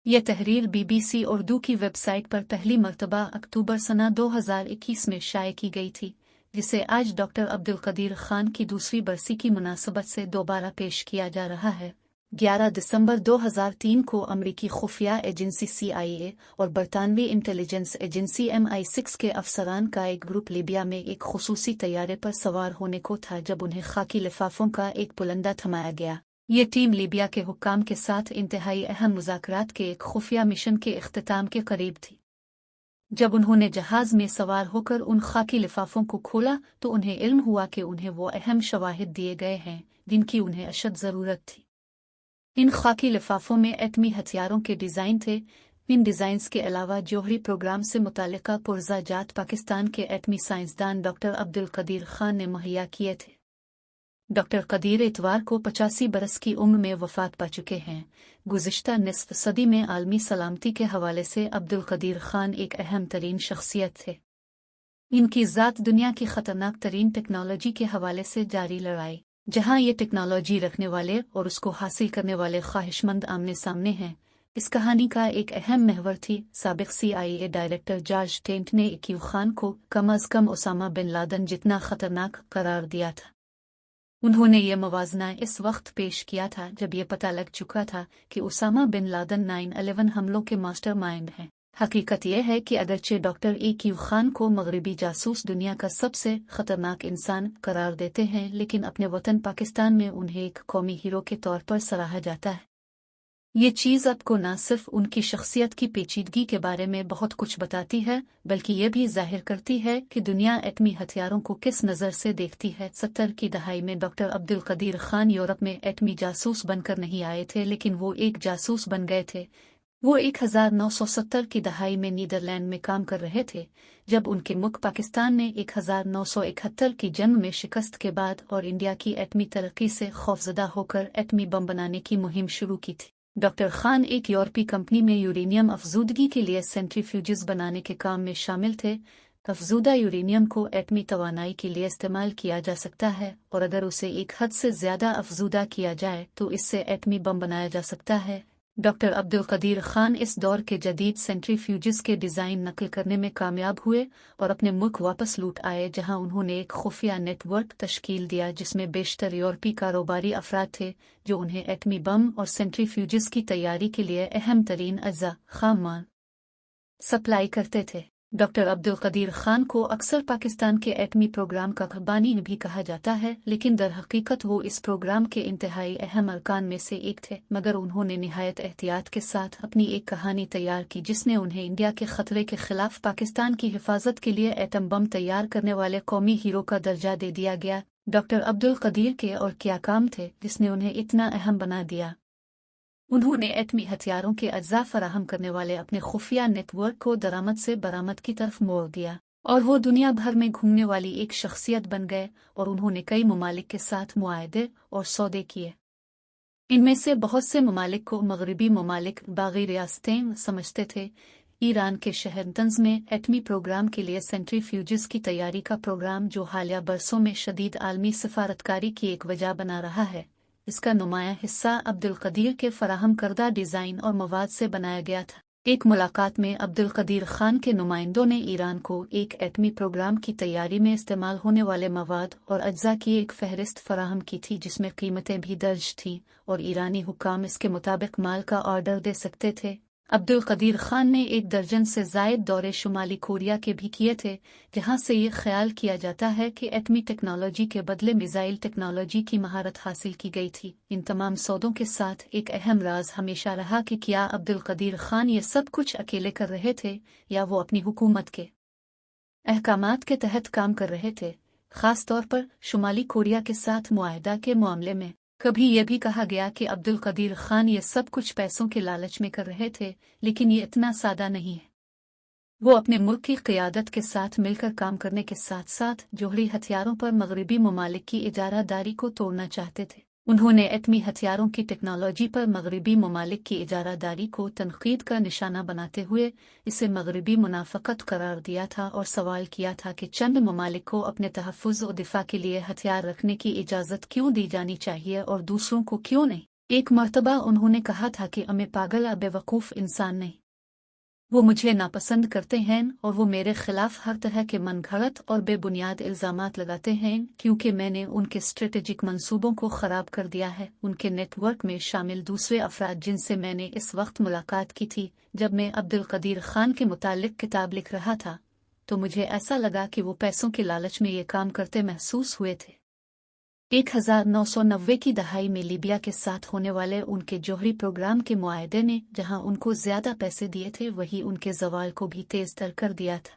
यह तहरीर BBC उर्दू की वेबसाइट पर पहली मरतबा अक्टूबर सना 2021 में शाये की गई थी, जिसे आज डॉक्टर अब्दुल कदीर खान की दूसरी बरसी की मुनासबत से दोबारा पेश किया जा रहा है। 11 दिसंबर 2003 को अमरीकी खुफिया एजेंसी CIA और बरतानवी इंटेलिजेंस एजेंसी MI6 के अफसरान का एक ग्रुप लीबिया में एक खुसूसी तैयारे पर सवार होने को था जब उन्हें खाकी लिफाफों का एक पुलंदा थमाया गया। ये टीम लीबिया के हुक्काम के साथ इंतहाई अहम मुज़ाकरात के एक खुफिया मिशन के इख्तिताम के करीब थी। जब उन्होंने जहाज में सवार होकर उन खाकी लिफाफों को खोला तो उन्हें इल्म हुआ कि उन्हें वो अहम शवाहिद दिए गए हैं जिनकी उन्हें अशद ज़रूरत थी। इन खाकी लिफाफों में एटमी हथियारों के डिज़ाइन थे। इन डिज़ाइंस के अलावा जौहरी प्रोग्राम से मुतालिका पुरज़ा जात पाकिस्तान के एटमी साइंसदान डॉक्टर अब्दुल कदीर खान ने मुहैया किए थे। डॉक्टर कदीर इतवार को 85 बरस की उम्र में वफात पा चुके हैं। गुज़िश्ता निस्फ सदी में आलमी सलामती के हवाले से अब्दुल कदीर खान एक अहम तरीन शख्सियत थे। इनकी ज़ात दुनिया की ख़तरनाक तरीन टेक्नोलॉजी के हवाले से जारी लड़ाई, जहां ये टेक्नोलॉजी रखने वाले और उसको हासिल करने वाले ख्वाहिशमंद आमने सामने हैं, इस कहानी का एक अहम महवर थी। साबिक CIA डायरेक्टर जॉर्ज टेंट ने क्यू खान को कम अज़ कम ओसामा बिन लादन जितना ख़तरनाक करार दिया था। उन्होंने ये मवाजना इस वक्त पेश किया था जब ये पता लग चुका था कि ओसामा बिन लादन 9/11 हमलों के मास्टरमाइंड हैं। हकीकत यह है कि अगरचे डॉक्टर क्यू खान को मगरबी जासूस दुनिया का सबसे खतरनाक इंसान करार देते हैं, लेकिन अपने वतन पाकिस्तान में उन्हें एक कौमी हीरो के तौर पर सराहा जाता है। ये चीज़ आपको न सिर्फ उनकी शख्सियत की पेचीदगी के बारे में बहुत कुछ बताती है, बल्कि ये भी जाहिर करती है कि दुनिया एटमी हथियारों को किस नज़र से देखती है। 70 की दहाई में डॉक्टर अब्दुल कदीर खान यूरोप में एटमी जासूस बनकर नहीं आए थे, लेकिन वो एक जासूस बन गए थे। वो 1970 की दहाई में नीदरलैंड में काम कर रहे थे, जब उनके मुल्क पाकिस्तान ने 1971 की जंग में शिकस्त के बाद और इंडिया की एटमी तरक्की से खौफजदा होकर एटमी बम बनाने की मुहिम शुरू की थी। डॉक्टर खान एक यूरोपीय कंपनी में यूरेनियम अफजूदगी के लिए सेंट्रीफ्यूजेस बनाने के काम में शामिल थे। अफजूदा यूरेनियम को एटमी तवानाई के लिए इस्तेमाल किया जा सकता है, और अगर उसे एक हद से ज़्यादा अफजूदा किया जाए तो इससे एटमी बम बनाया जा सकता है। डॉक्टर अब्दुल कदीर खान इस दौर के जदीद सेंट्रीफ्यूजेस के डिज़ाइन नकल करने में कामयाब हुए और अपने मुल्क वापस लौट आए, जहां उन्होंने एक खुफिया नेटवर्क तश्कील दिया जिसमें बेशतर यूरोपीय कारोबारी अफराद थे जो उन्हें एटमी बम और सेंट्रीफ्यूजेस की तैयारी के लिए अहम तरीन अज्जा खाम माल सप्लाई करते थे। डॉक्टर अब्दुल कदीर खान को अक्सर पाकिस्तान के एटमी प्रोग्राम का बानी भी कहा जाता है, लेकिन दर हकीकत वो इस प्रोग्राम के इंतहाई अहम अरकान में से एक थे। मगर उन्होंने निहायत एहतियात के साथ अपनी एक कहानी तैयार की जिसने उन्हें इंडिया के खतरे के खिलाफ पाकिस्तान की हिफाजत के लिए एटम बम तैयार करने वाले कौमी हीरो का दर्जा दे दिया गया। डॉक्टर अब्दुल कदीर के और क्या काम थे जिसने उन्हें इतना अहम बना दिया? उन्होंने एटमी हथियारों के अज्जा फराहम करने वाले अपने खुफिया नेटवर्क को दरामद से बरामद की तरफ मोड़ दिया और वो दुनिया भर में घूमने वाली एक शख्सियत बन गए, और उन्होंने कई ममालिक के साथ मुआहदे और सौदे किए। इनमें से बहुत से ममालिक को मगरबी ममालिक बागी रियासतें समझते थे। ईरान के शहर तंज में एटमी प्रोग्राम के लिए सेंट्रीफ्यूजेस की तैयारी का प्रोग्राम, जो हालिया बरसों में शदीद आलमी सफारतकारी की एक वजह बना रहा है, इसका नुमायां हिस्सा अब्दुल कदीर के फराहम करदा डिज़ाइन और मवाद से बनाया गया था। एक मुलाकात में अब्दुल कदीर खान के नुमाइंदों ने ईरान को एक एटमी प्रोग्राम की तैयारी में इस्तेमाल होने वाले मवाद और अज्जा की एक फहरिस्त फराहम की थी जिसमें कीमतें भी दर्ज थीं, और ईरानी हुक्काम इसके मुताबिक माल का ऑर्डर दे सकते थे। अब्दुल कदीर खान ने 1 दर्जन से ज़ायद दौरे शुमाली कोरिया के भी किए थे, जहां से ये ख्याल किया जाता है कि एटमी टेक्नोलॉजी के बदले मिसाइल टेक्नोलॉजी की महारत हासिल की गई थी। इन तमाम सौदों के साथ एक अहम राज हमेशा रहा कि क्या अब्दुल कदीर खान ये सब कुछ अकेले कर रहे थे या वो अपनी हुकूमत के अहकामात के तहत काम कर रहे थे, खास तौर पर शुमाली कोरिया के साथ मुआहदा के मामले में। कभी यह भी कहा गया कि अब्दुल कदीर खान ये सब कुछ पैसों के लालच में कर रहे थे, लेकिन ये इतना सादा नहीं है। वो अपने मुल्क की क़यादत के साथ मिलकर काम करने के साथ साथ जौहरी हथियारों पर मगरबी ममालिक की इजारादारी को तोड़ना चाहते थे। उन्होंने एटमी हथियारों की टेक्नोलॉजी पर मगरबी ममालिक की इजारादारी को तनकीद का निशाना बनाते हुए इसे मगरबी मुनाफ़क़त करार दिया था और सवाल किया था कि चंद ममालिक को अपने तहफ़्फ़ुज़ और दिफ़ा के लिए हथियार रखने की इजाज़त क्यों दी जानी चाहिए और दूसरों को क्यों नहीं। एक मर्तबा उन्होंने कहा था कि मैं पागल या बेवकूफ़ इंसान नहीं। वो मुझे नापसंद करते हैं और वो मेरे खिलाफ हर तरह के मनगढ़ंत और बेबुनियाद इल्ज़ामात लगाते हैं क्योंकि मैंने उनके स्ट्रेटेजिक मंसूबों को ख़राब कर दिया है। उनके नेटवर्क में शामिल दूसरे अफराद जिनसे मैंने इस वक्त मुलाकात की थी जब मैं अब्दुल कदीर खान के मुतालिक किताब लिख रहा था, तो मुझे ऐसा लगा कि वो पैसों के लालच में ये काम करते महसूस हुए थे। 1990 की दहाई में लीबिया के साथ होने वाले उनके जौहरी प्रोग्राम के मुआहदे ने जहां उनको ज्यादा पैसे दिए थे वही उनके ज़वाल को भी तेज तर कर दिया था।